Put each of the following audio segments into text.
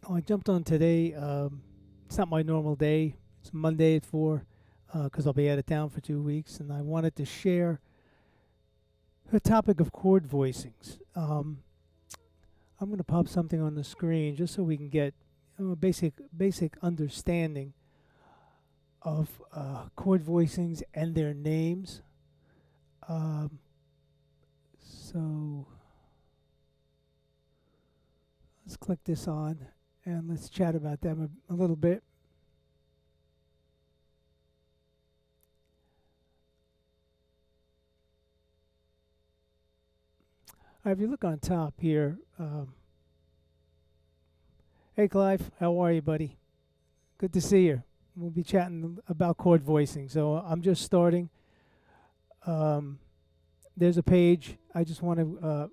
I jumped on today. It's not my normal day. It's Monday at 4 because I'll be out of town for 2 weeks, and I wanted to share the topic of chord voicings. I'm going to pop something on the screen just so we can get a basic understanding of chord voicings and their names. So let's click this on and let's chat about them a little bit. If you look on top here, hey Clive, how are you, buddy? Good to see you. We'll be chatting about chord voicing. So I'm just starting. There's a page. I just want to,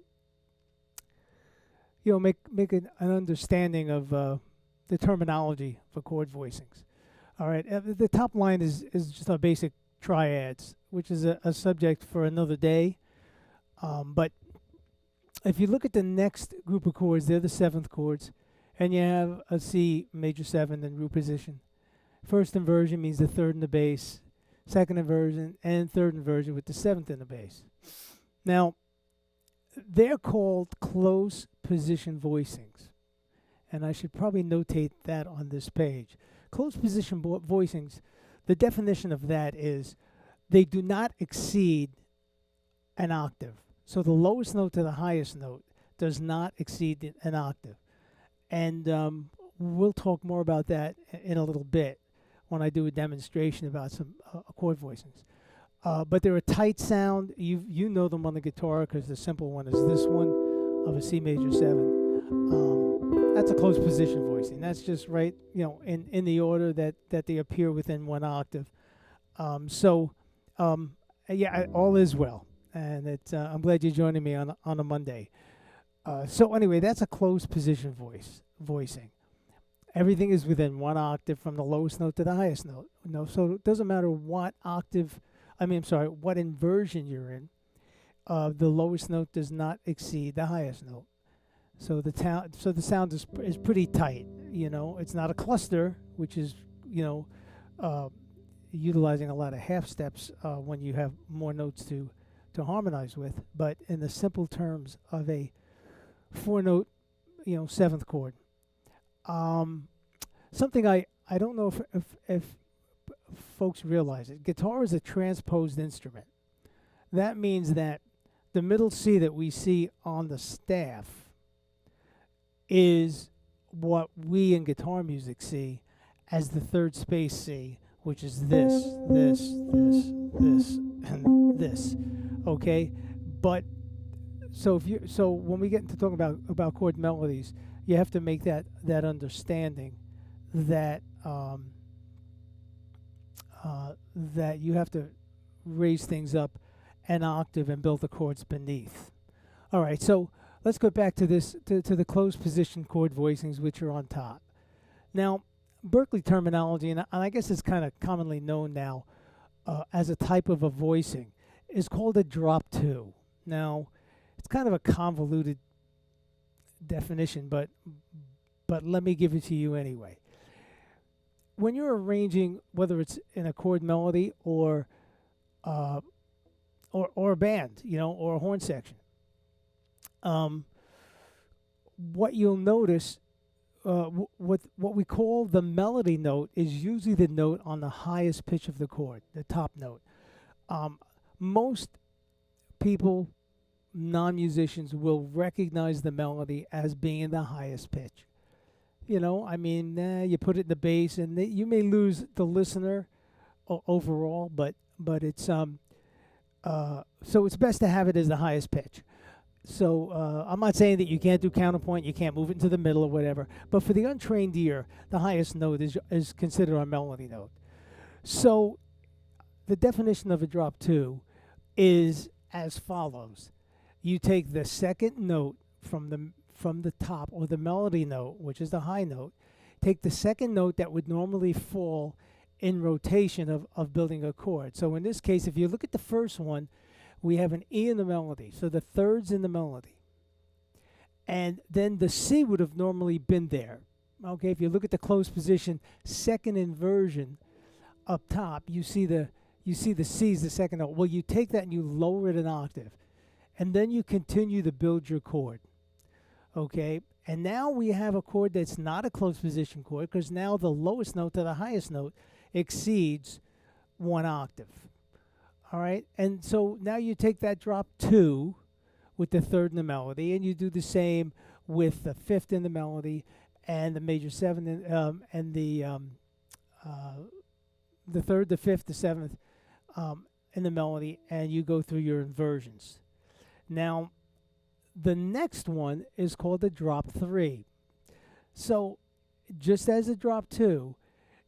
make an understanding of the terminology for chord voicings. All right. The top line is just our basic triads, which is a subject for another day. But if you look at the next group of chords, they're the seventh chords, and you have a C major 7 in root position. First inversion means the third in the bass, second inversion, and third inversion with the seventh in the bass. Now, they're called close position voicings, and I should probably notate that on this page. Close position voicings, the definition of that is they do not exceed an octave. So the lowest note to the highest note does not exceed an octave. And we'll talk more about that in a little bit when I do a demonstration about some chord voicings. But they're a tight sound. You know them on the guitar because the simple one is this one of a C major 7. That's a close position voicing. That's just right, in the order that they appear within one octave. All is well. And I'm glad you're joining me on a Monday. So anyway, that's a closed position voicing. Everything is within one octave from the lowest note to the highest note. So it doesn't matter what what inversion you're in. The lowest note does not exceed the highest note. So the sound is pretty tight. It's not a cluster, which is utilizing a lot of half steps when you have more notes to harmonize with, but in the simple terms of a 4-note, seventh chord. Something I don't know if folks realize it. Guitar is a transposed instrument. That means that the middle C that we see on the staff is what we in guitar music see as the third space C, which is this, and this. Okay, but so when we get into talking about chord melodies, you have to make that understanding that that you have to raise things up an octave and build the chords beneath. All right, so let's go back to this to the closed position chord voicings, which are on top. Now, Berkeley terminology, and I guess it's kind of commonly known now as a type of a voicing, is called a drop two. Now, it's kind of a convoluted definition, but let me give it to you anyway. When you're arranging, whether it's in a chord melody or a band, or a horn section, what you'll notice, what we call the melody note is usually the note on the highest pitch of the chord, the top note. Most people, non-musicians, will recognize the melody as being the highest pitch. You put it in the bass, and you may lose the listener overall, but it's so it's best to have it as the highest pitch. So I'm not saying that you can't do counterpoint, you can't move it into the middle or whatever, but for the untrained ear, the highest note is considered our melody note. So the definition of a drop two is as follows. You take the second note from the top, or the melody note, which is the high note, take the second note that would normally fall in rotation of building a chord. So in this case, if you look at the first one, we have an E in the melody, so the third's in the melody. And then the C would have normally been there. Okay, if you look at the closed position, second inversion up top, you see the C's the second note. Well, you take that and you lower it an octave. And then you continue to build your chord. Okay, and now we have a chord that's not a closed position chord, because now the lowest note to the highest note exceeds one octave. All right, and so now you take that drop two with the third in the melody, and you do the same with the fifth in the melody and the major seven and the third, the fifth, the seventh in the melody, and you go through your inversions. Now, the next one is called the drop three. So just as a drop two,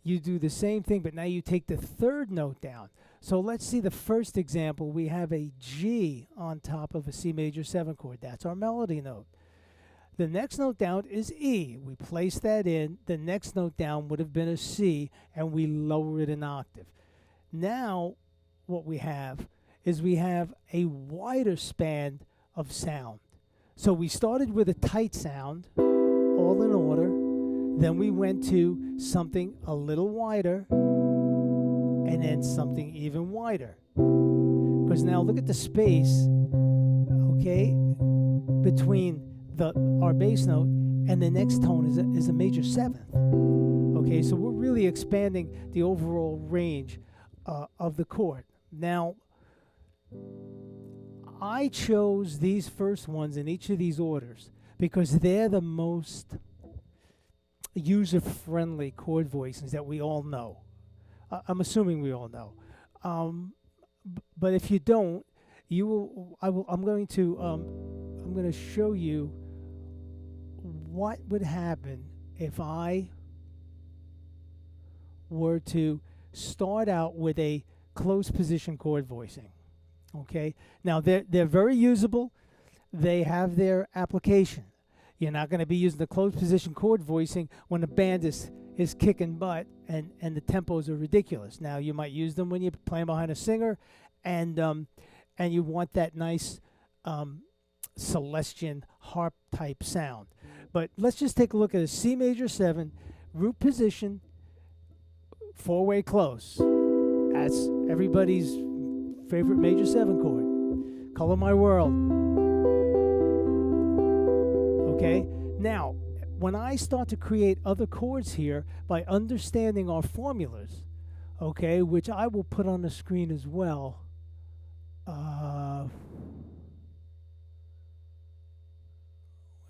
you do the same thing, but now you take the third note down. So let's see the first example. We have a G on top of a C major 7 chord. That's our melody note. The next note down is E. We place that in. The next note down would have been a C, and we lower it an octave. Now what we have is we have a wider span of sound. So we started with a tight sound, all in order. Then we went to something a little wider, and then something even wider. Because now look at the space, okay, between our bass note and the next tone is a major 7th. Okay, so we're really expanding the overall range of the chord. Now, I chose these first ones in each of these orders because they're the most user-friendly chord voicings that we all know. I'm assuming we all know. But if you don't, I'm going to show you what would happen if I were to start out with a closed position chord voicing. Okay, now they're very usable. They have their application. You're not going to be using the closed position chord voicing when the band is kicking butt and the tempos are ridiculous. Now you might use them when you're playing behind a singer, and you want that nice Celestian harp type sound. But let's just take a look at a C major 7 root position, 4-way close. That's everybody's favorite major 7 chord. Color My World. Okay, now when I start to create other chords here by understanding our formulas, okay, which I will put on the screen as well.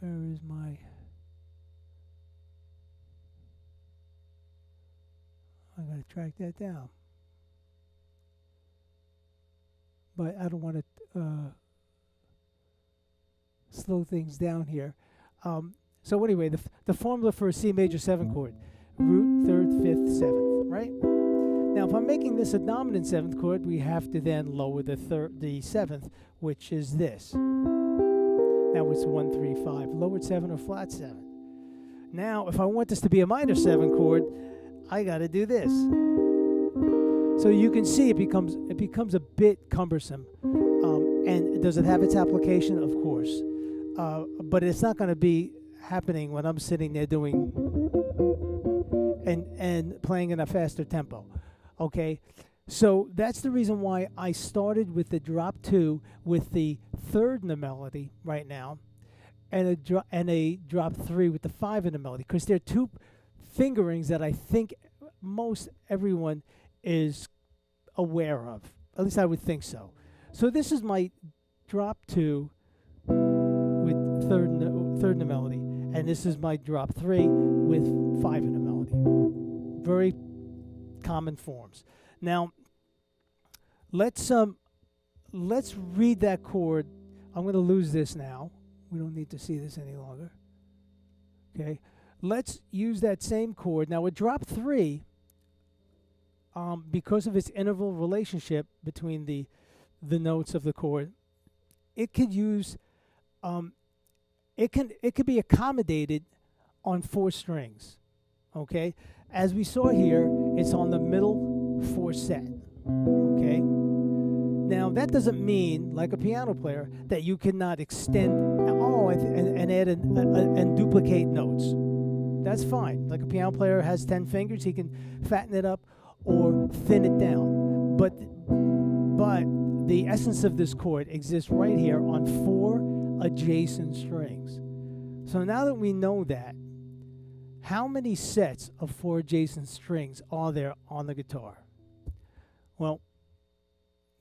Where is my... I gotta track that down. But I don't want to slow things down here. So anyway, the formula for a C major 7 chord, root, 3rd, 5th, 7th, right? Now, if I'm making this a dominant 7th chord, we have to then lower the 7th, which is this. Now it's 1, 3, 5, lowered 7 or flat 7. Now, if I want this to be a minor 7 chord, I got to do this. So you can see it becomes a bit cumbersome. And does it have its application? Of course. But it's not going to be happening when I'm sitting there doing and playing in a faster tempo. Okay? So that's the reason why I started with the drop 2 with the 3rd in the melody right now, and a drop 3 with the 5 in the melody, because they're 2 fingerings that I think most everyone is aware of. At least I would think so. So this is my drop 2 with 3rd in the melody, and this is my drop 3 with 5 in the melody. Very common forms. Now, let's read that chord. I'm going to lose this now. We don't need to see this any longer. Okay, let's use that same chord. Now, with drop 3, because of its interval relationship between the notes of the chord, it could use it could be accommodated on 4 strings. Okay, as we saw here, it's on the middle 4 set. Okay, now that doesn't mean, like a piano player, that you cannot extend and add and duplicate notes. That's fine. Like a piano player has 10 fingers, he can fatten it up or thin it down. But the essence of this chord exists right here on 4 adjacent strings. So now that we know that, how many sets of 4 adjacent strings are there on the guitar? Well,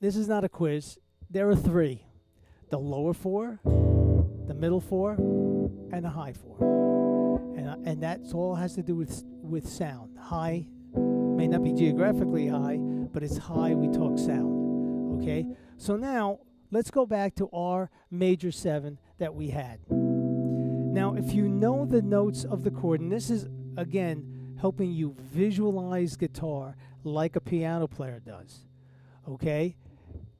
this is not a quiz. There are 3. The lower 4, the middle 4, and the high 4. And that's all has to do with sound. High may not be geographically high, but it's high, we talk sound. Okay? So now, let's go back to our major 7 that we had. Now, if you know the notes of the chord, and this is, again, helping you visualize guitar like a piano player does, okay?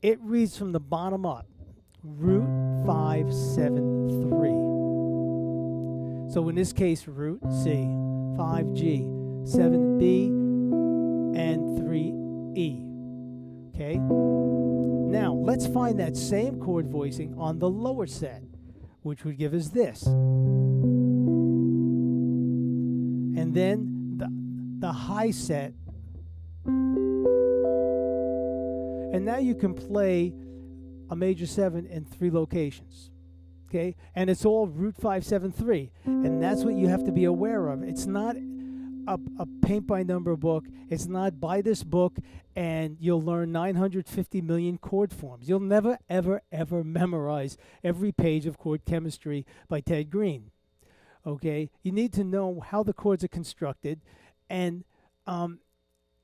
It reads from the bottom up, root 5, 7, 3. So in this case, root C, 5 G, 7 B, and 3 E. Okay? Now, let's find that same chord voicing on the lower set, which would give us this. And then the high set. And now you can play a major 7 in 3 locations. Okay? And it's all root 5, 7, 3. And that's what you have to be aware of. It's not a paint-by-number book. It's not buy this book and you'll learn 950 million chord forms. You'll never, ever, ever memorize every page of chord chemistry by Ted Green. Okay? You need to know how the chords are constructed, and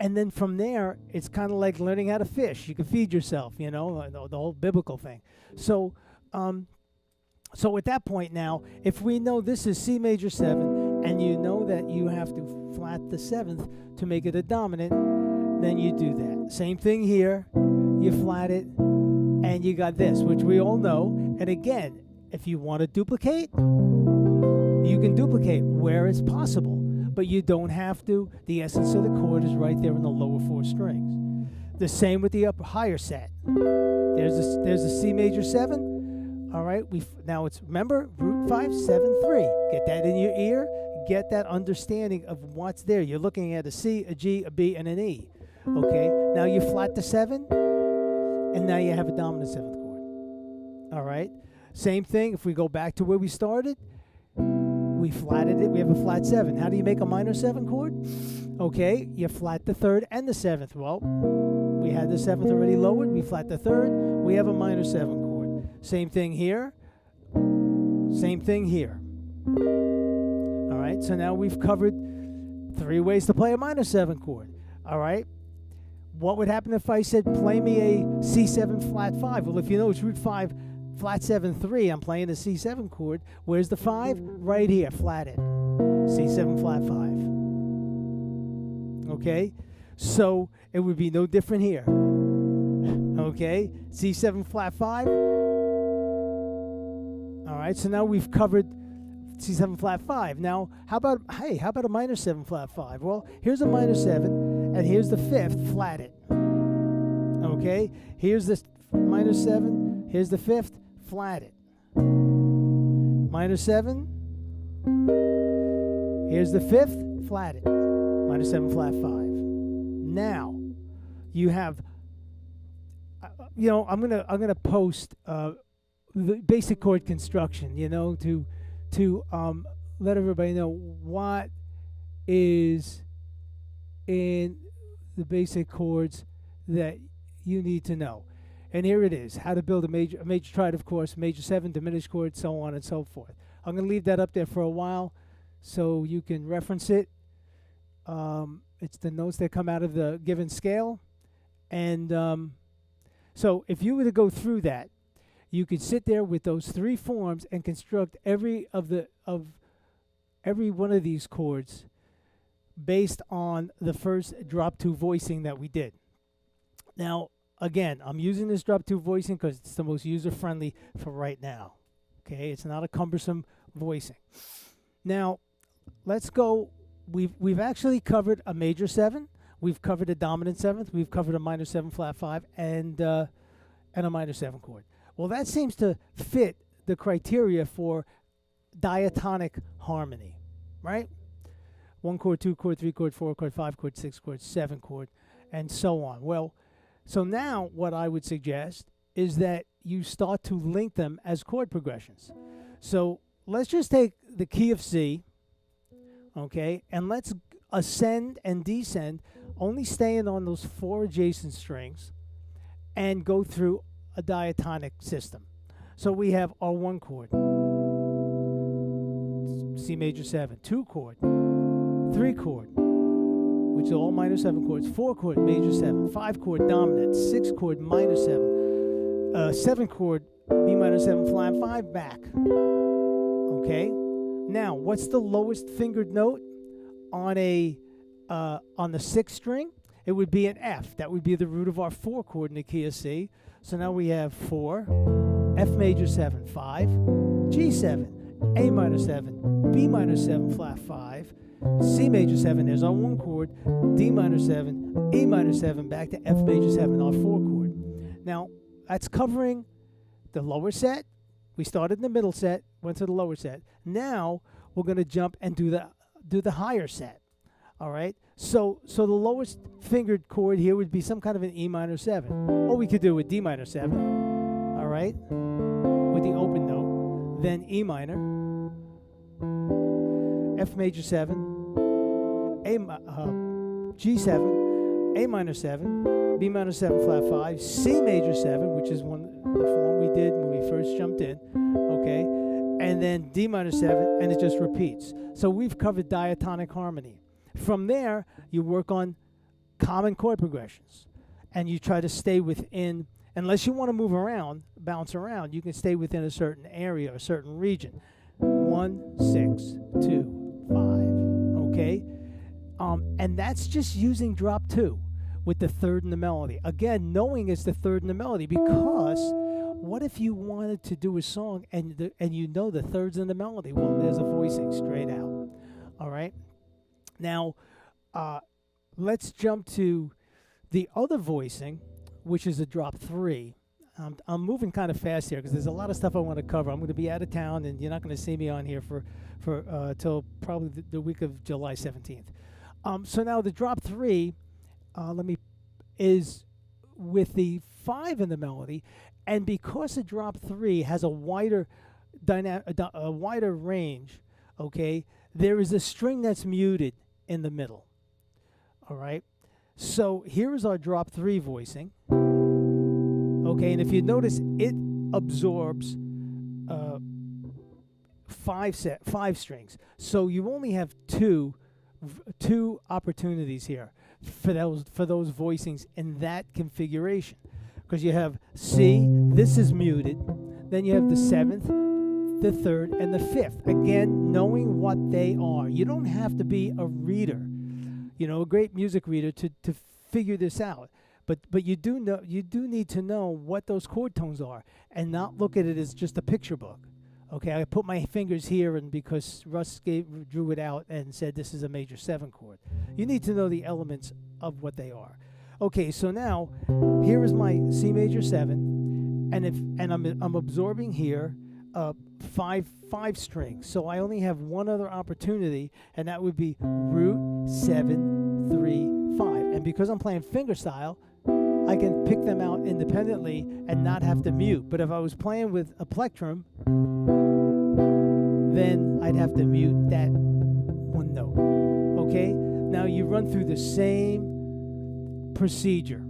then from there, it's kind of like learning how to fish. You can feed yourself, you know, the whole biblical thing. So at that point now, if we know this is C major 7, and you know that you have to flat the 7th to make it a dominant, then you do that. Same thing here. You flat it, and you got this, which we all know. And again, if you want to duplicate, you can duplicate where it's possible, but you don't have to. The essence of the chord is right there in the lower 4 strings. The same with the higher set. There's a C major 7. All right, now it's, remember, root 5, 7, 3. Get that in your ear. Get that understanding of what's there. You're looking at a C, a G, a B, and an E. Okay, now you flat the 7, and now you have a dominant 7th chord. All right, same thing. If we go back to where we started, we flatted it. We have a flat 7. How do you make a minor 7 chord? Okay, you flat the 3rd and the 7th. Well, we had the 7th already lowered. We flat the 3rd. We have a minor 7 chord. Same thing here. Same thing here. All right, so now we've covered 3 ways to play a minor 7 chord. All right, what would happen if I said play me a C7 flat 5? Well, if you know it's root 5 flat 7 3, I'm playing a C7 chord. Where's the 5? Right here, flat it. C7 flat 5. Okay, So it would be no different here. Okay, C7 flat 5. All right, so now we've covered C7 flat 5. Now, how about a minor 7 flat 5? Well, here's a minor 7, and here's the 5th, flat it. Okay, here's the minor 7, here's the 5th, flat it. Minor 7, here's the 5th, flat it. Minor 7 flat 5. Now, you have, I'm gonna post the basic chord construction, to let everybody know what is in the basic chords that you need to know. And here it is: how to build a major triad, of course, major 7, diminished chord, so on and so forth. I'm gonna leave that up there for a while so you can reference it. It's the notes that come out of the given scale, and so if you were to go through that, you could sit there with those 3 forms and construct every one of these chords based on the first drop 2 voicing that we did. Now, again, I'm using this drop 2 voicing because it's the most user-friendly for right now. Okay, it's not a cumbersome voicing. Now, let's go. We've actually covered a major 7. We've covered a dominant 7th. We've covered a minor 7 flat 5 and a minor 7 chord. Well, that seems to fit the criteria for diatonic harmony, right? 1 chord, 2 chord, 3 chord, 4 chord, 5 chord, 6 chord, 7 chord, and so on. Well, so now what I would suggest is that you start to link them as chord progressions. So let's just take the key of C, okay, and let's ascend and descend, only staying on those 4 adjacent strings, and go through a diatonic system. So we have our 1 chord, C major 7, 2 chord, 3 chord, which are all minor 7 chords, 4 chord, major 7, 5 chord, dominant, 6 chord, minor 7, 7 chord, B minor 7 flat 5, back. Okay? Now, what's the lowest fingered note on the 6th string? It would be an F. That would be the root of our 4 chord in the key of C. So now we have 4, F major 7, 5, G7, A minor 7, B minor 7 flat 5, C major 7, there's our 1 chord, D minor 7, E minor 7, back to F major 7, our 4 chord. Now, that's covering the lower set. We started in the middle set, went to the lower set. Now, we're going to jump and do the higher set. All right? So the lowest fingered chord here would be some kind of an E minor 7. Or we could do with D minor 7. All right? With the open note. Then E minor, F major 7, G7, A minor 7, B minor 7 flat 5, C major 7, which is the form we did when we first jumped in, okay, and then D minor 7, and it just repeats. So we've covered diatonic harmony. From there, you work on common chord progressions, and you try to stay within, unless you want to move around, bounce around, you can stay within a certain area, a certain region. 1, 6, 2, 5, okay? And that's just using drop 2 with the 3rd in the melody. Again, knowing it's the 3rd in the melody, because what if you wanted to do a song and you know the 3rd's in the melody? Well, there's a voicing straight out, all right? Now, let's jump to the other voicing, which is a drop 3. I'm moving kind of fast here because there's a lot of stuff I want to cover. I'm going to be out of town, and you're not going to see me on here for till probably the week of July 17th. So now the drop 3, is with the 5 in the melody, and because the drop 3 has a wider range, okay, there is a string that's muted in the middle. All right. So here is our drop 3 voicing. Okay, and if you notice, it absorbs 5 strings. So you only have two opportunities here for those voicings in that configuration, because you have C, this is muted, then you have the 7th, the 3rd, and the 5th. Again, knowing what they are. You don't have to be a reader. a great music reader to figure this out. But you do need to know what those chord tones are and not look at it as just a picture book. Okay, I put my fingers here, and because Russ drew it out and said this is a major 7 chord. You need to know the elements of what they are. Okay, so now here is my C major 7, and I'm absorbing here 5 strings. So I only have one other opportunity, and that would be root 7 3 5. And because I'm playing fingerstyle, I can pick them out independently and not have to mute. But if I was playing with a plectrum, then I'd have to mute that one note. Okay? Now you run through the same procedure.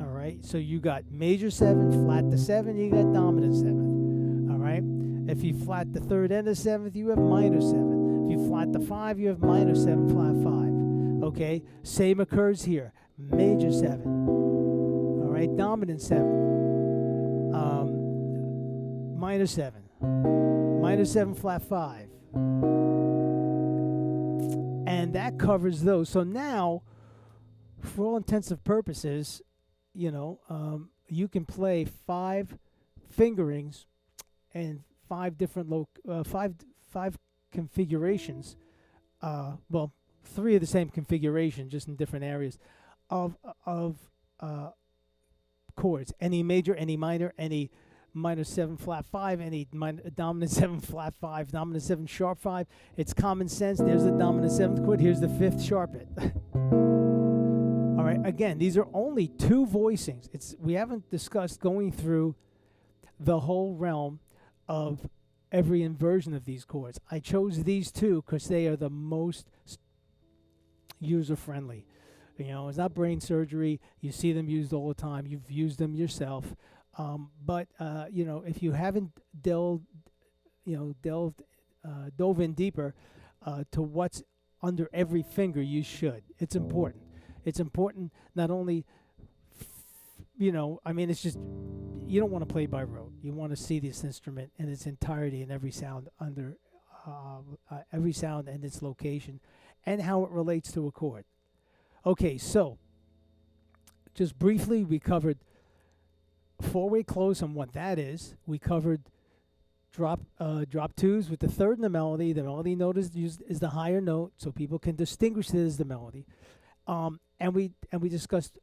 All right? So you got major 7, flat the 7, you got dominant 7. All right? If you flat the 3rd and the 7th, you have minor 7. If you flat the 5, you have minor 7, flat 5. Okay? Same occurs here. Major 7. All right? Dominant 7. Minor 7. Minor 7, flat 5. And that covers those. So now, for all intents and purposes, you can play 5 fingerings and 5 different five configurations. 3 of the same configuration, just in different areas of chords. Any major, any minor, any minor 7 flat 5, any dominant 7 flat 5, dominant 7 sharp 5. It's common sense. There's the dominant 7th chord. Here's the 5th sharpet. All right. Again, these are only 2 voicings. We haven't discussed going through the whole realm of every inversion of these chords. I chose these 2 because they are the most user-friendly. It's not brain surgery. You see them used all the time. You've used them yourself. But if you haven't dove in deeper to what's under every finger, you should. It's important. It's important not only, it's just, you don't want to play by rote. You want to see this instrument in its entirety and every sound every sound and its location and how it relates to a chord. Okay, so just briefly, we covered 4-way close and what that is. We covered drop 2s with the 3rd in the melody. The melody note is the higher note, so people can distinguish it as the melody. And we discussed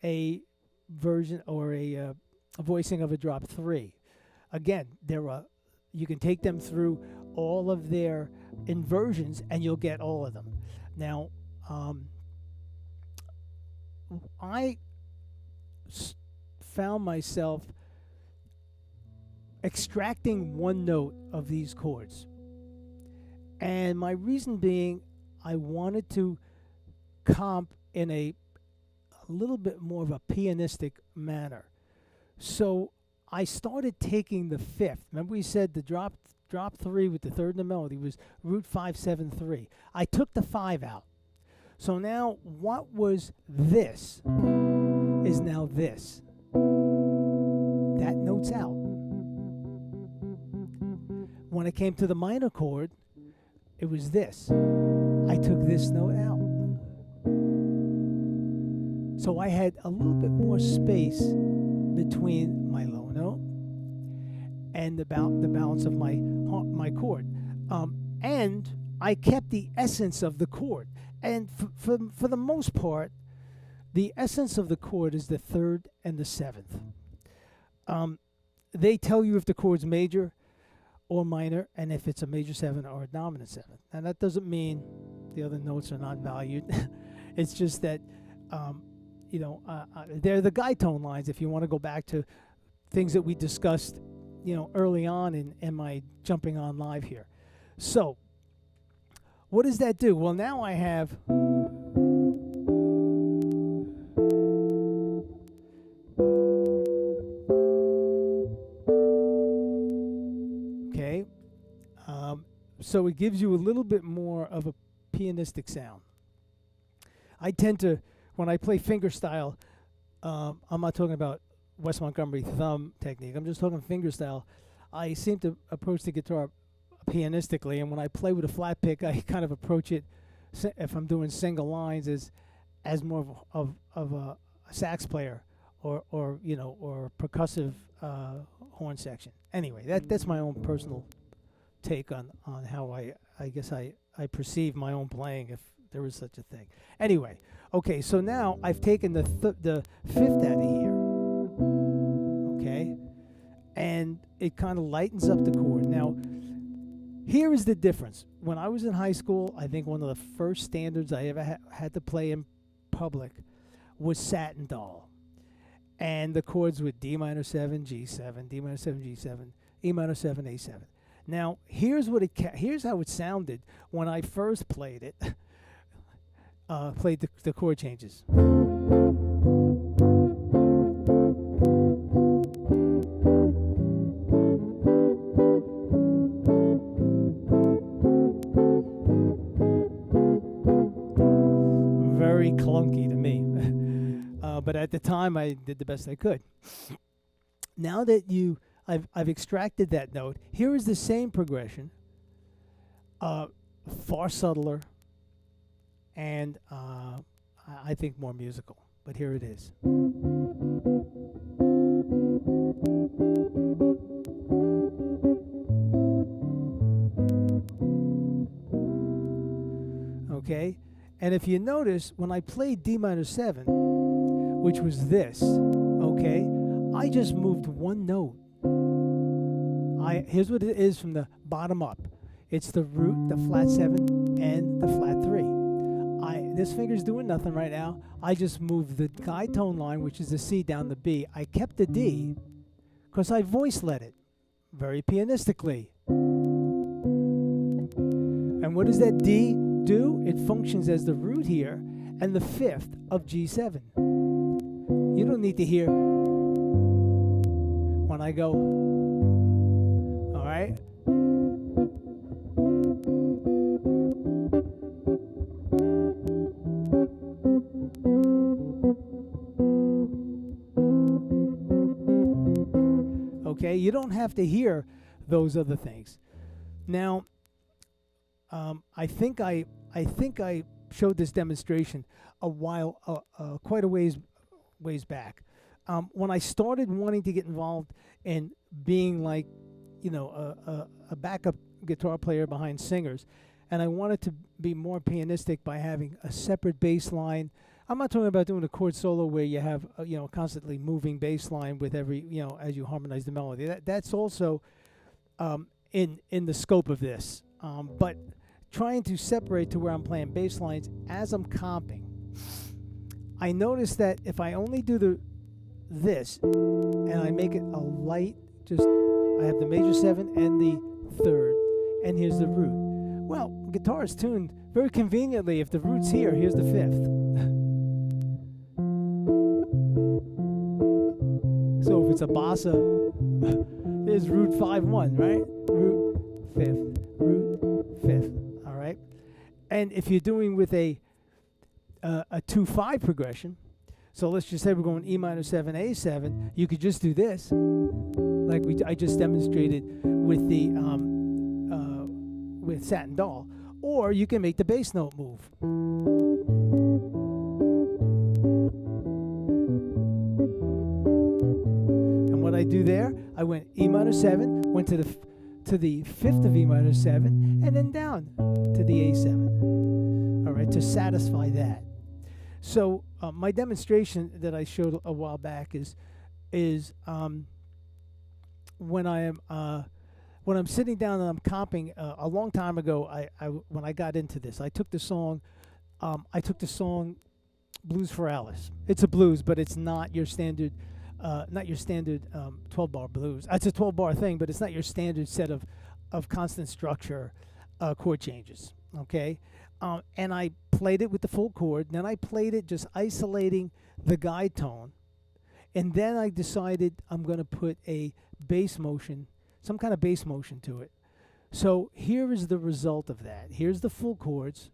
a version or a voicing of a drop 3. Again, you can take them through all of their inversions, and you'll get all of them. Now, I found myself extracting one note of these chords. And my reason being, I wanted to comp in a little bit more of a pianistic manner. So I started taking the 5th. Remember we said the drop 3 with the 3rd in the melody was root 5 7 3. I took the 5 out. So now what was this is now this. That note's out. When it came to the minor chord, it was this. I took this note out. So I had a little bit more space between my low note and the balance of my chord. And I kept the essence of the chord. And for the most part, the essence of the chord is the 3rd and the 7th. They tell you if the chord's major or minor, and if it's a major 7 or a dominant 7. And that doesn't mean the other notes are not valued. It's just that, they're the guide tone lines if you want to go back to things that we discussed, early on in my jumping on live here. So, what does that do? Well, now I have... So it gives you a little bit more of a pianistic sound. I tend to, when I play fingerstyle, I'm not talking about Wes Montgomery thumb technique. I'm just talking fingerstyle. I seem to approach the guitar pianistically, and when I play with a flat pick, I kind of approach it if I'm doing single lines as more of a sax player or you know, or percussive horn section. Anyway, that's my own personal take on how I guess I perceive my own playing, if there is such a thing. Anyway, okay, so now I've taken the fifth out of here, okay, and it kind of lightens up the chord. Now, here is the difference. When I was in high school, I think one of the first standards I ever had to play in public was Satin Doll, and the chords were D minor 7, G7, D minor 7, G7, E minor 7, A7. Now, here's how it sounded when I first played it. Played the chord changes. Very clunky to me. But at the time, I did the best I could. Now that I've extracted that note, here is the same progression, far subtler, and I think more musical. But here it is. Okay, and if you notice, when I played D minor 7, which was this, okay, I just moved one note. Here's what it is from the bottom up. It's the root, the flat 7, and the flat 3. This finger's doing nothing right now. I just moved the guide tone line, which is the C, down the B. I kept the D because I voice led it very pianistically. And what does that D do? It functions as the root here and the fifth of G7. You don't need to hear when I go, all right? Okay, you don't have to hear those other things. Now, I think I showed this demonstration quite a ways back. When I started wanting to get involved in being like, you know, a backup guitar player behind singers, and I wanted to be more pianistic by having a separate bass line. I'm not talking about doing a chord solo where you have you know, constantly moving bass line with every, you know, as you harmonize the melody. That's also in the scope of this, but trying to separate to where I'm playing bass lines as I'm comping. I noticed that if I only do this and I make it a light, just I have the major 7 and the 3rd, and here's the root. Well, guitar is tuned very conveniently. If the root's here, here's the 5th. So if it's a bossa, there's root 5-1, right? Root 5th, root 5th. All right. And if you're doing with a 2-5 progression, so let's just say we're going E minor 7, A7, you could just do this, like I just demonstrated with the with Satin Doll, or you can make the bass note move. And what I do there, I went E minor 7, went to the 5th of E minor 7, and then down to the A7. All right, to satisfy that. So my demonstration that I showed a while back is when I'm sitting down and I'm comping. A long time ago, when I got into this, I took the song Blues for Alice. It's a blues, but it's not your standard 12-bar blues. It's a 12-bar thing, but it's not your standard set of constant structure chord changes. Okay. And I played it with the full chord. Then I played it just isolating the guide tone. And then I decided I'm going to put a bass motion, some kind of bass motion to it. So here is the result of that. Here's the full chords.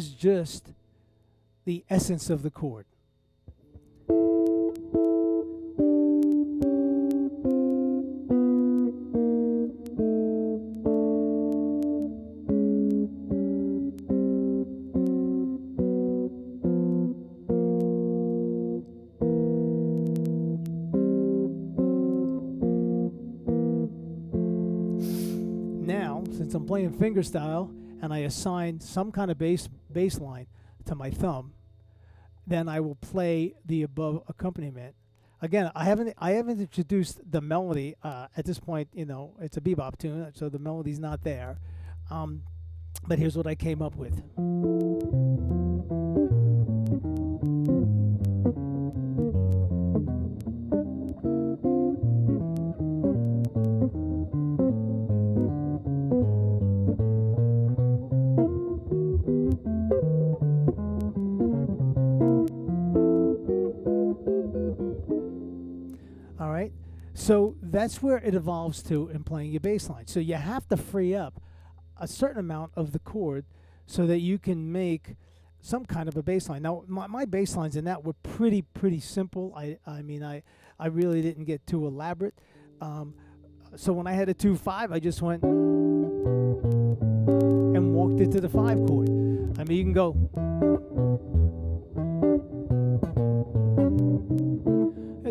is just the essence of the chord. Now, since I'm playing fingerstyle and I assign some kind of bass line to my thumb, then I will play the above accompaniment. Again, I haven't introduced the melody at this point. You know, it's a bebop tune, so the melody's not there. But here's what I came up with. All right, so that's where it evolves to in playing your bass line. So you have to free up a certain amount of the chord so that you can make some kind of a bass line. Now, my bass lines in that were pretty simple. I mean, I really didn't get too elaborate. So when I had a 2-5, I just went and walked it to the 5 chord. I mean, you can go.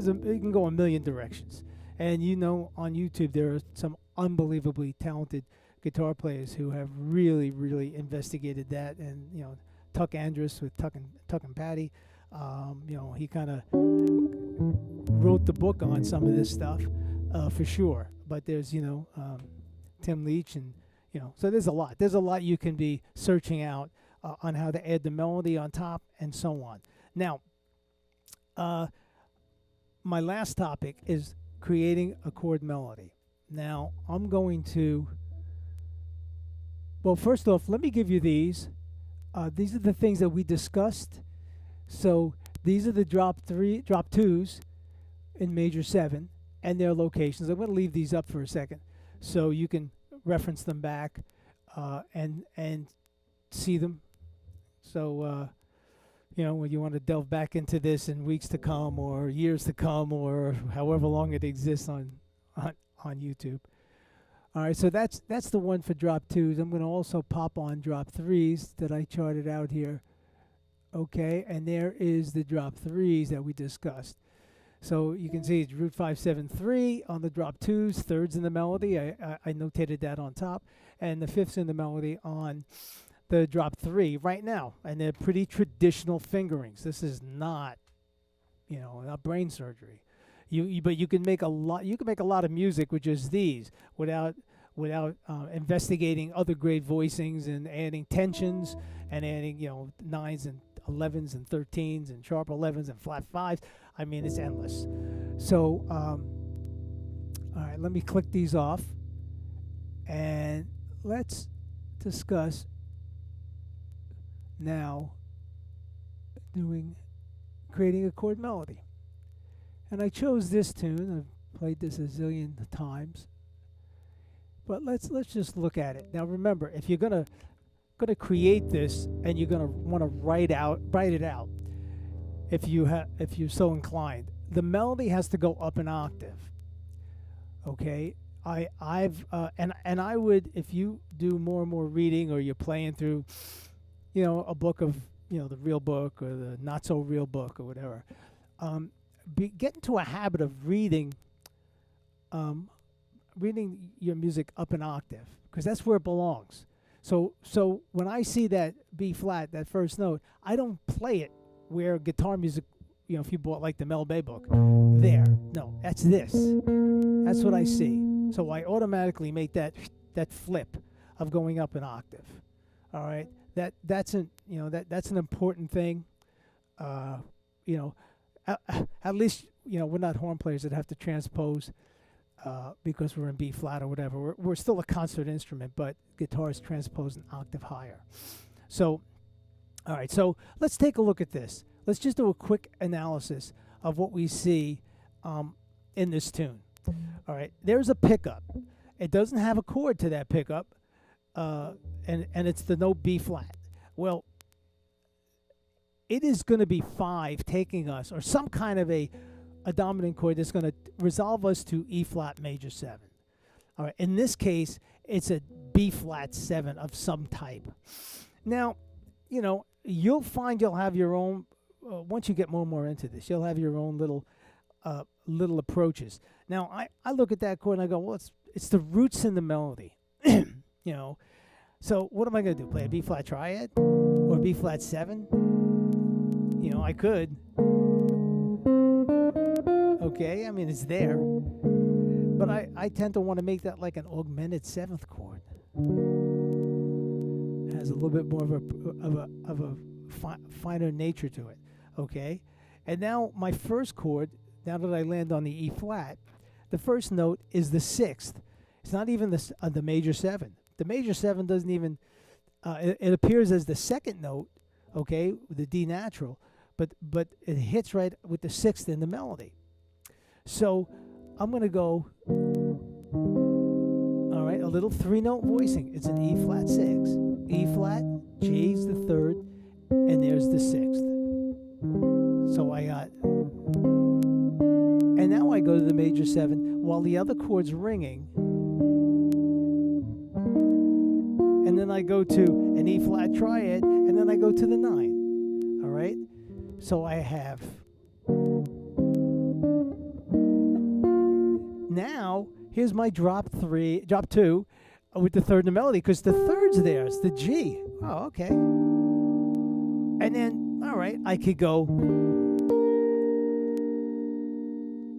You can go a million directions. And you know, on YouTube, there are some unbelievably talented guitar players who have really investigated that. And, you know, Tuck Andrus with Tuck and Patty, you know, he kind of wrote the book on some of this stuff for sure. But there's, you know, Tim Leach, and, you know, so there's a lot. There's a lot you can be searching out on how to add the melody on top and so on. Now, my last topic is creating a chord melody. Now, I'm going to, well, first off, let me give you these. These are the things that we discussed. So these are the drop 2s in major 7 and their locations. I'm going to leave these up for a second so you can reference them back and see them. So, you know, when you want to delve back into this in weeks to come or years to come or however long it exists on YouTube. All right, so that's the one for drop 2s. I'm going to also pop on drop 3s that I charted out here. Okay, and there is the drop 3s that we discussed. So you can see it's root 5, 7, 3 on the drop 2s, thirds in the melody. I notated that on top, and the fifths in the melody on the drop 3 right now, and they're pretty traditional fingerings. This is not, you know, not brain surgery. But you can make a lot. You can make a lot of music with just these, without investigating other great voicings and adding tensions and adding, you know, 9s and 11s and 13s and sharp 11s and flat 5s. I mean, it's endless. So, all right, let me click these off, and let's discuss now creating a chord melody. And I chose this tune. I've played this a zillion times. But let's just look at it. Now remember, if you're gonna create this and you're gonna want to write it out, if you're so inclined, the melody has to go up an octave. Okay, I've I would, if you do more and more reading, or you're playing through, you know, a book of, you know, the real book or the not so real book or whatever, get into a habit of reading your music up an octave, because that's where it belongs. So when I see that B flat, that first note, I don't play it where guitar music, you know, if you bought like the Mel Bay book, there. No, that's this. That's what I see. So I automatically make that flip of going up an octave. All right, that's an important thing. You know, at least, you know, we're not horn players that have to transpose because we're in B flat or whatever. We're still a concert instrument, but guitars transpose an octave higher. So, all right, so let's take a look at this. Let's just do a quick analysis of what we see in this tune. All right, there's a pickup. It doesn't have a chord to that pickup, and it's the note B flat. Well, it is going to be 5 taking us, or some kind of a dominant chord that's going to resolve us to E flat major 7. All right, in this case, it's a B flat 7 of some type. Now, you'll find you'll have your own, once you get more and more into this, you'll have your own little approaches. Now, I look at that chord and I go, well, it's the roots in the melody. So what am I going to do? Play a B flat triad or B flat 7? I could. Okay, I mean, it's there. But I tend to want to make that like an augmented 7th chord. It has a little bit more of a finer nature to it. Okay? And now my first chord, now that I land on the E flat, the first note is the 6th. It's not even the major 7. The major 7 doesn't even, it appears as the second note, okay, the D natural, but it hits right with the 6th in the melody. So I'm going to go, all right, a little 3-note voicing. It's an E flat 6. E flat, G's the 3rd, and there's the 6th. So I got, and now I go to the major 7 while the other chord's ringing. And then I go to an E flat triad, and then I go to the 9. All right? So I have, now here's my drop 2 with the 3rd in the melody, because the 3rd's there. It's the G. Oh, okay. And then, all right, I could go,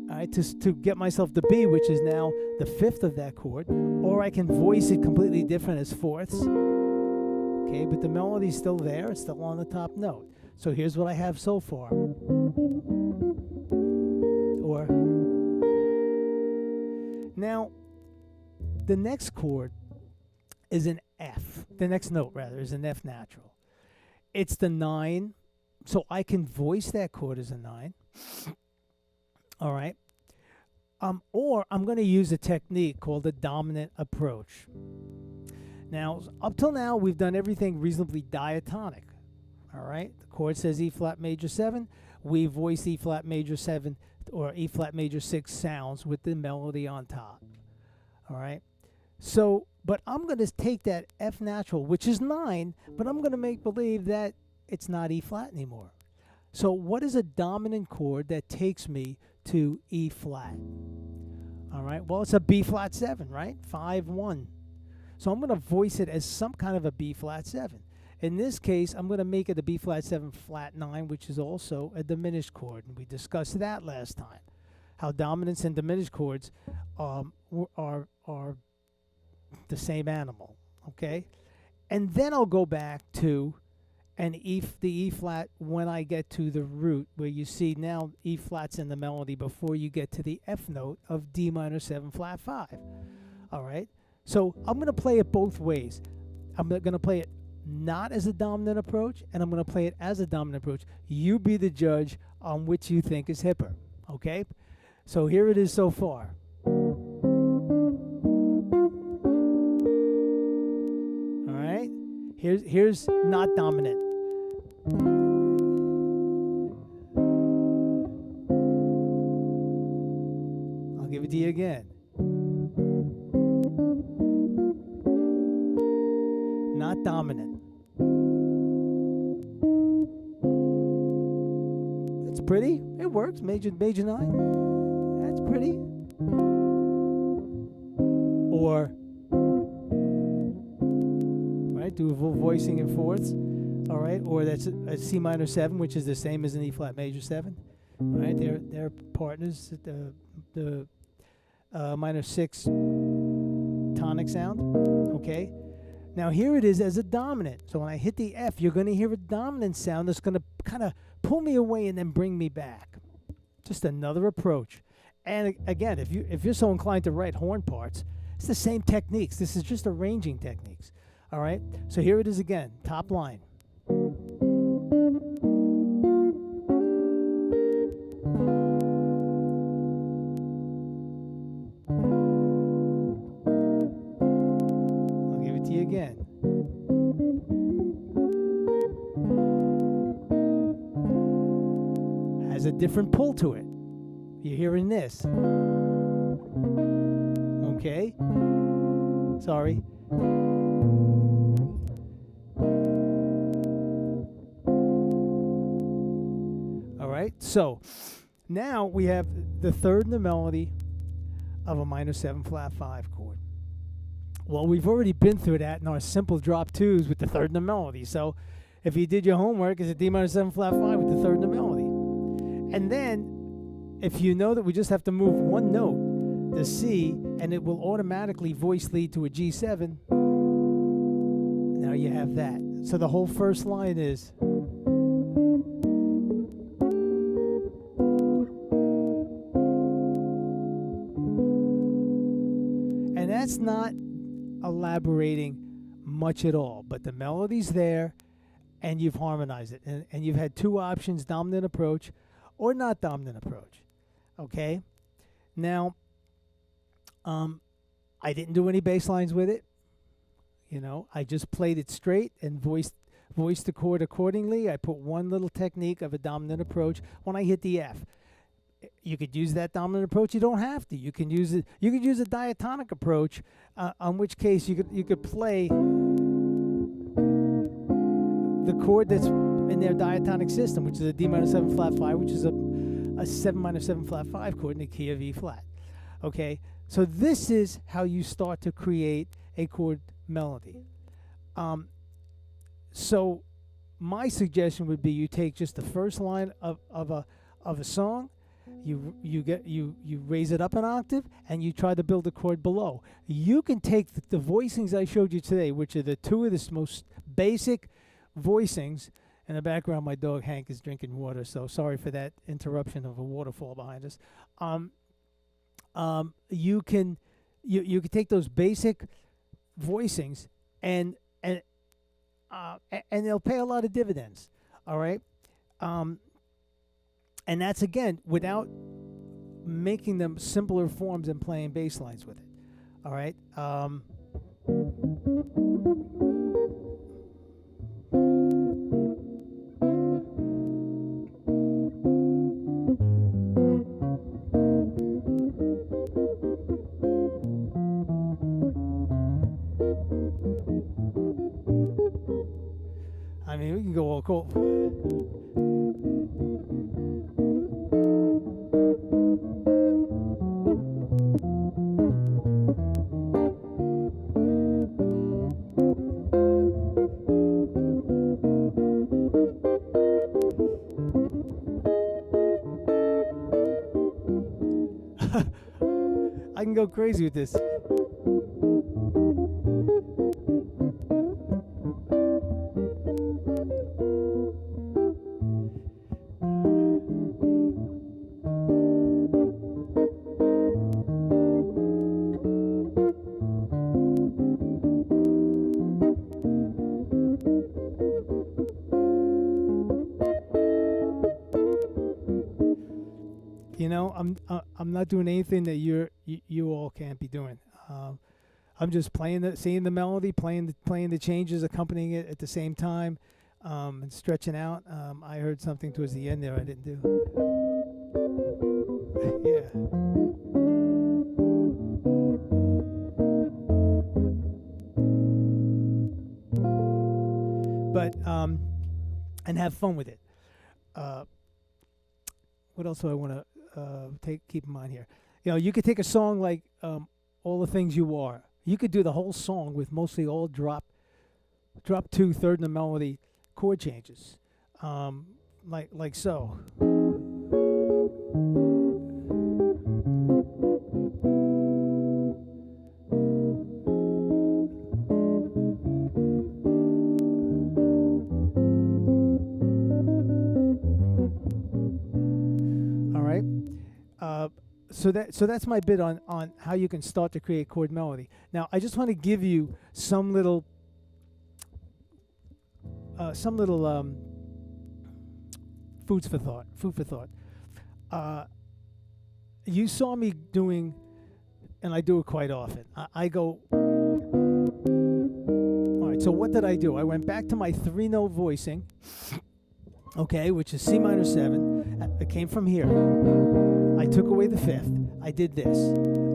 all right, to get myself the B, which is now the 5th of that chord, or I can voice it completely different as 4ths. Okay, but the melody's still there. It's still on the top note. So here's what I have so far. Or, now, the next chord is an F. The next note, rather, is an F natural. It's the 9, so I can voice that chord as a 9. All right. Or I'm going to use a technique called the dominant approach. Now, up till now, we've done everything reasonably diatonic. All right. The chord says E flat major 7. We voice E flat major 7 or E flat major 6 sounds with the melody on top. All right. So, but I'm going to take that F natural, which is 9, but I'm going to make believe that it's not E flat anymore. So what is a dominant chord that takes me to E flat? All right, well, it's a B flat 7, right? 5-1. So I'm going to voice it as some kind of a B flat 7. In this case, I'm going to make it a B flat 7 flat 9, which is also a diminished chord. And we discussed that last time, how dominants and diminished chords are the same animal, okay? And then I'll go back to the E flat when I get to the root, where you see now E flat's in the melody before you get to the F note of D minor 7 flat 5. All right? So I'm going to play it both ways. I'm going to play it not as a dominant approach, and I'm going to play it as a dominant approach. You be the judge on which you think is hipper. Okay? So here it is so far. All right? Here's not dominant. I'll give it to you again. Not dominant. It's pretty. It works. Major 9. That's pretty. Or do a full voicing in 4ths, all right, or that's a C minor 7, which is the same as an E flat major 7, all right. They're partners. The minor 6 tonic sound, okay. Now here it is as a dominant. So when I hit the F, you're going to hear a dominant sound that's going to kind of pull me away and then bring me back. Just another approach. And again, if you're so inclined to write horn parts, it's the same techniques. This is just arranging techniques. All right, so here it is again, top line. I'll give it to you again. there's a different pull to it. You're hearing this. Okay? Sorry. All right, so now we have the third in the melody of a minor 7 flat 5 chord. Well, we've already been through that in our simple drop twos with the third in the melody. So if you did your homework, it's a D minor 7 flat 5 with the third in the melody. And then if you know that we just have to move one note, the C, and it will automatically voice lead to a G7, now you have that. So the whole first line is... And that's not elaborating much at all, but the melody's there and you've harmonized it, and you've had two options, dominant approach or not dominant approach. Okay, now I didn't do any bass lines with it. You know, I just played it straight and voiced the chord accordingly. I put one little technique of a dominant approach when I hit the F. You could use that dominant approach. You don't have to. You can use it. You could use a diatonic approach, on which case you could play the chord that's in their diatonic system, which is a D minor 7 flat 5, which is a 7 minor 7 flat 5 chord in the key of E flat. Okay, so this is how you start to create a chord melody. So my suggestion would be you take just the first line of a song. You raise it up an octave and you try to build a chord below. You can take the voicings I showed you today, which are the two of the most basic voicings. In the background, my dog Hank is drinking water, so sorry for that interruption of a waterfall behind us. You can take those basic voicings and they'll pay a lot of dividends. All right. And that's, again, without making them simpler forms and playing bass lines with it. All right? I mean, we can go all cool. I can go crazy with this. You know, I'm not doing anything that you all can't be doing. I'm just seeing the melody, playing the changes, accompanying it at the same time, and stretching out. I heard something towards the end there I didn't do. Yeah. But and have fun with it. What else do I want to keep in mind here? You know, you could take a song like All the Things You Are. You could do the whole song with mostly all drop 2 third in the melody chord changes, like so. So that's my bit on how you can start to create chord melody. Now I just want to give you some little food for thought. You saw me doing, and I do it quite often. I go. All right. So what did I do? I went back to my 3-note voicing. Okay, which is C minor 7. It came from here. I took away the fifth. I did this.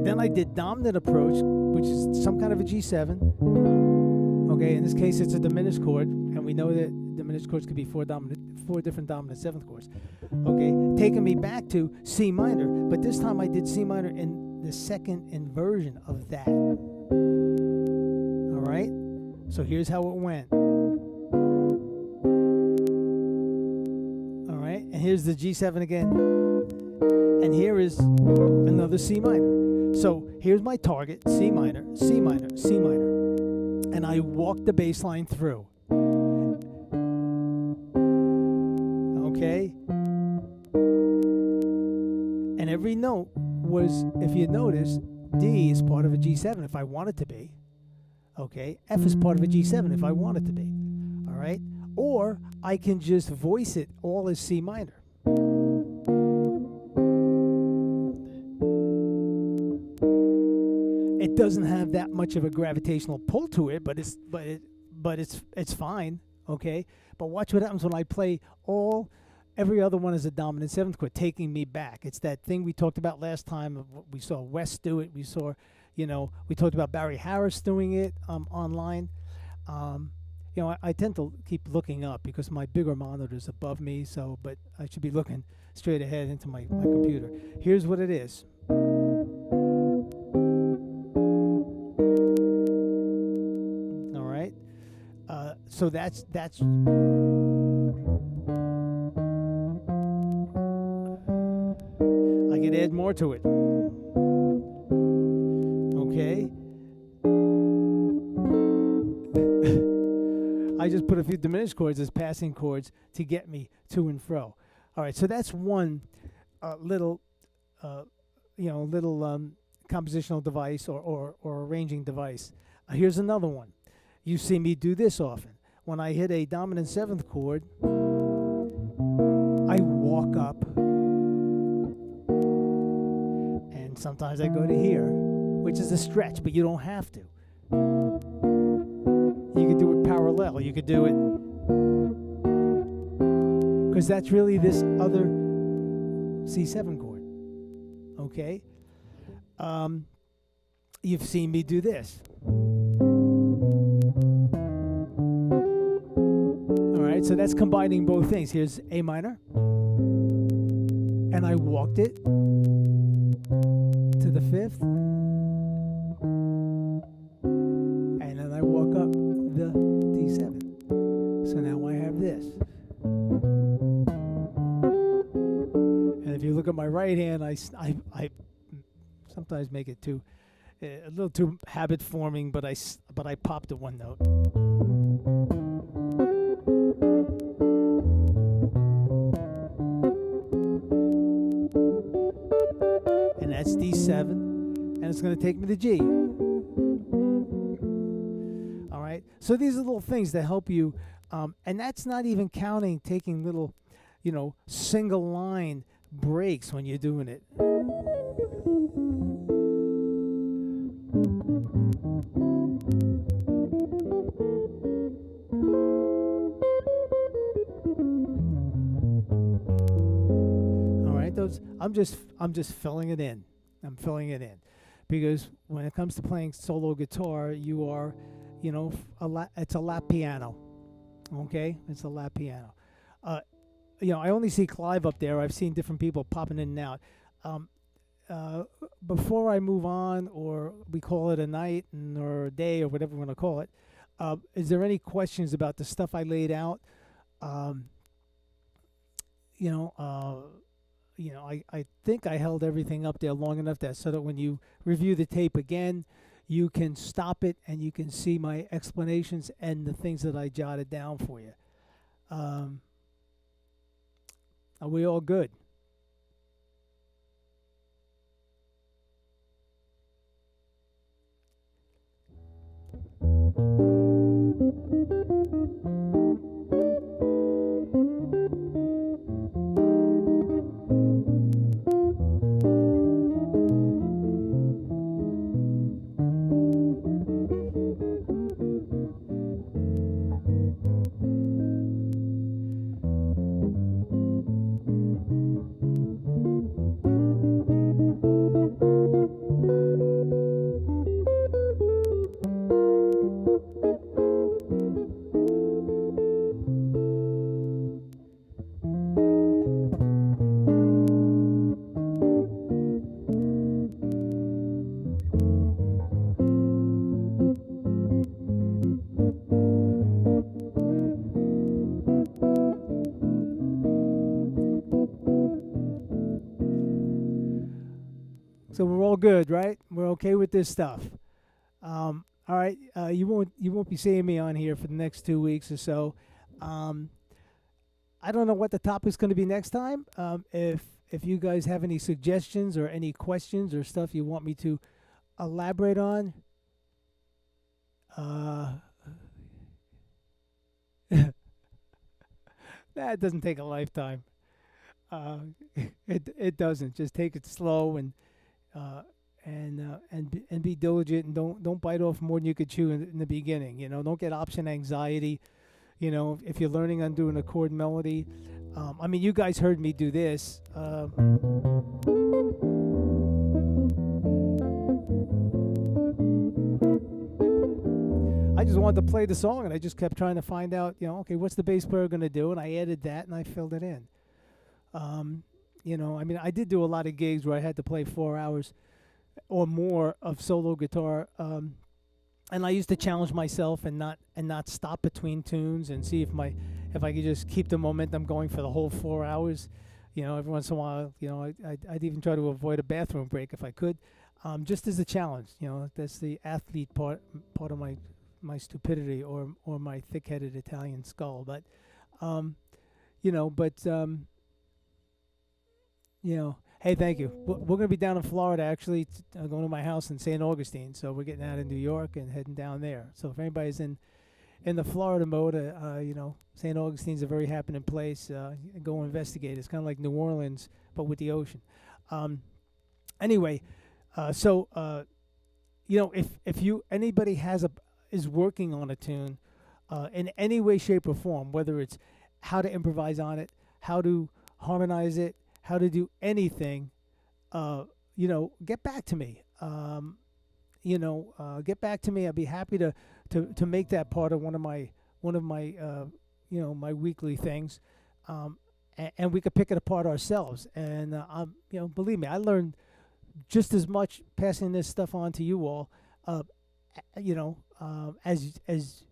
Then I did dominant approach, which is some kind of a G7. Okay, in this case, it's a diminished chord, and we know that diminished chords could be four different dominant seventh chords. Okay, taking me back to C minor, but this time I did C minor in the second inversion of that. All right, so here's how it went. All right, and here's the G7 again, and here is another C minor. So here's my target: C minor, C minor, C minor, and I walk the bass line through. Okay, and every note was, if you notice, D is part of a G7 if I want it to be. Okay, F is part of a G7 if I want it to be. All right, or I can just voice it all as C minor. It doesn't have that much of a gravitational pull to it, but it's fine. Okay, but watch what happens when I play every other one is a dominant seventh chord, taking me back. It's that thing we talked about last time. We saw Wes do it. We saw, we talked about Barry Harris doing it online. I tend to keep looking up because my bigger monitor is above me. But I should be looking straight ahead into my computer. Here's what it is. All right. So that's. I could add more to it. Okay. I just put a few diminished chords as passing chords to get me to and fro. All right, so that's one little compositional device or arranging device. Here's another one. You see me do this often. When I hit a dominant seventh chord, I walk up, and sometimes I go to here, which is a stretch, but you don't have to. You could do it parallel. You could do it because that's really this other C7 chord. Okay? You've seen me do this. All right, so that's combining both things. Here's A minor, and I walked it to the fifth, and then I walk up the D7. So now I have this. And if you look at my right hand, I sometimes make it a little too habit forming, but I pop the one note. And that's D7, and it's going to take me to G. All right, so these are little things that help you, and that's not even counting taking little, single line breaks when you're doing it. All right, I'm just filling it in. I'm filling it in because when it comes to playing solo guitar, you are, it's a lap piano. Okay, it's a lap piano. I only see Clive up there. I've seen different people popping in and out. Before I move on, or we call it a night or a day or whatever we want to call it, is there any questions about the stuff I laid out? I think I held everything up there long enough so that when you review the tape again, you can stop it and you can see my explanations and the things that I jotted down for you. Are we all good? So we're all good, right? We're okay with this stuff. All right. You won't be seeing me on here for the next 2 weeks or so. I don't know what the topic's going to be next time. If you guys have any suggestions or any questions or stuff you want me to elaborate on, that doesn't take a lifetime. It doesn't. Just take it slow and be diligent, and don't bite off more than you could chew in the beginning. Don't get option anxiety. If you're learning on doing a chord melody, you guys heard me do this. I just wanted to play the song, and I just kept trying to find out, okay, what's the bass player going to do? And I added that, and I filled it in. I did do a lot of gigs where I had to play 4 hours or more of solo guitar, and I used to challenge myself and not stop between tunes and see if I could just keep the momentum going for the whole 4 hours. Every once in a while, I'd even try to avoid a bathroom break if I could, just as a challenge. That's the athlete part of my stupidity or my thick-headed Italian skull. But hey, thank you. We're going to be down in Florida, actually, going to my house in St. Augustine. So we're getting out of New York and heading down there. So if anybody's in the Florida mode, St. Augustine's a very happening place. Go investigate. It's kind of like New Orleans, but with the ocean. Anyway, if anybody is working on a tune in any way, shape, or form, whether it's how to improvise on it, how to harmonize it, how to do anything, get back to me. Get back to me. I'd be happy to make that part of one of my my weekly things, and we could pick it apart ourselves. And believe me, I learned just as much passing this stuff on to you all, as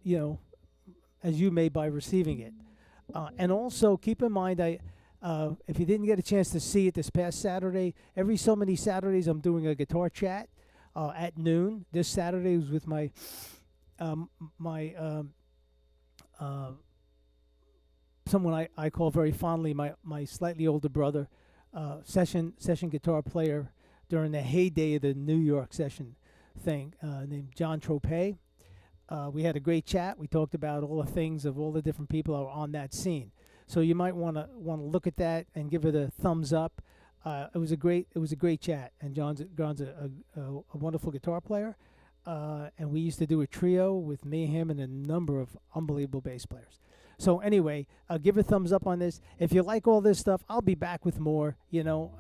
you may by receiving it. And also keep in mind, if you didn't get a chance to see it this past Saturday, every so many Saturdays I'm doing a guitar chat at noon. This Saturday was with my someone I call very fondly my slightly older brother, session guitar player during the heyday of the New York session thing, named John Tropez. We had a great chat. We talked about all the things of all the different people who are on that scene. So you might want to look at that and give it a thumbs up. It was a great chat, and John's a wonderful guitar player, and we used to do a trio with me, him, and a number of unbelievable bass players. So anyway, give a thumbs up on this. If you like all this stuff, I'll be back with more. You'll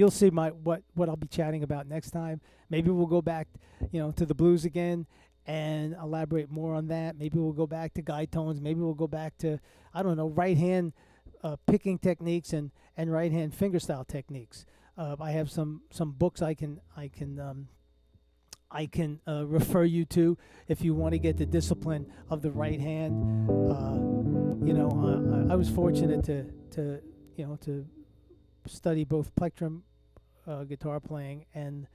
see what I'll be chatting about next time. Maybe we'll go back, to the blues again and elaborate more on that. Maybe we'll go back to guide tones. Maybe we'll go back to, I don't know, right hand picking techniques and right hand fingerstyle techniques. I have some books I can refer you to if you want to get the discipline of the right hand. I was fortunate to study both plectrum guitar playing and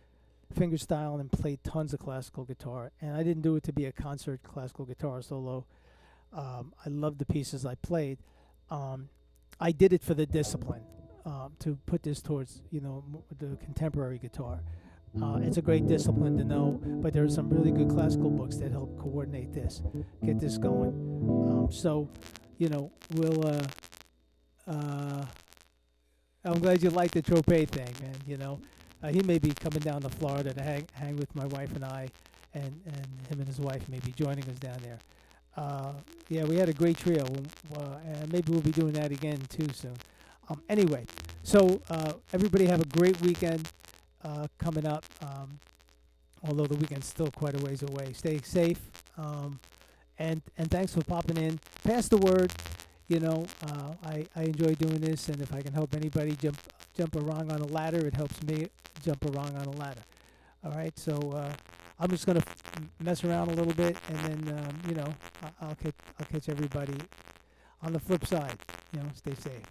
fingerstyle and played tons of classical guitar. And I didn't do it to be a concert classical guitar solo. I loved the pieces I played. I did it for the discipline, to put this towards the contemporary guitar. It's a great discipline to know, but there are some really good classical books that help coordinate this, get this going. We'll. I'm glad you liked the Tropez thing, man. He may be coming down to Florida to hang with my wife and I, and him and his wife may be joining us down there. Yeah, we had a great trio, and maybe we'll be doing that again too soon. Anyway, so everybody have a great weekend coming up, although the weekend's still quite a ways away. Stay safe, and thanks for popping in. Pass the word. I enjoy doing this, and if I can help anybody jump a rung on a ladder, it helps me jump a rung on a ladder. All right, so I'm just gonna mess around a little bit, and then I'll catch everybody on the flip side. Stay safe.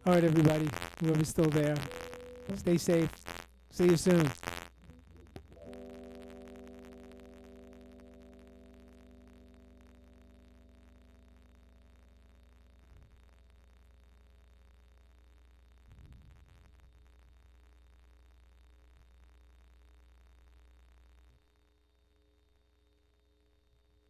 All right, everybody, whoever's still there, stay safe. See you soon.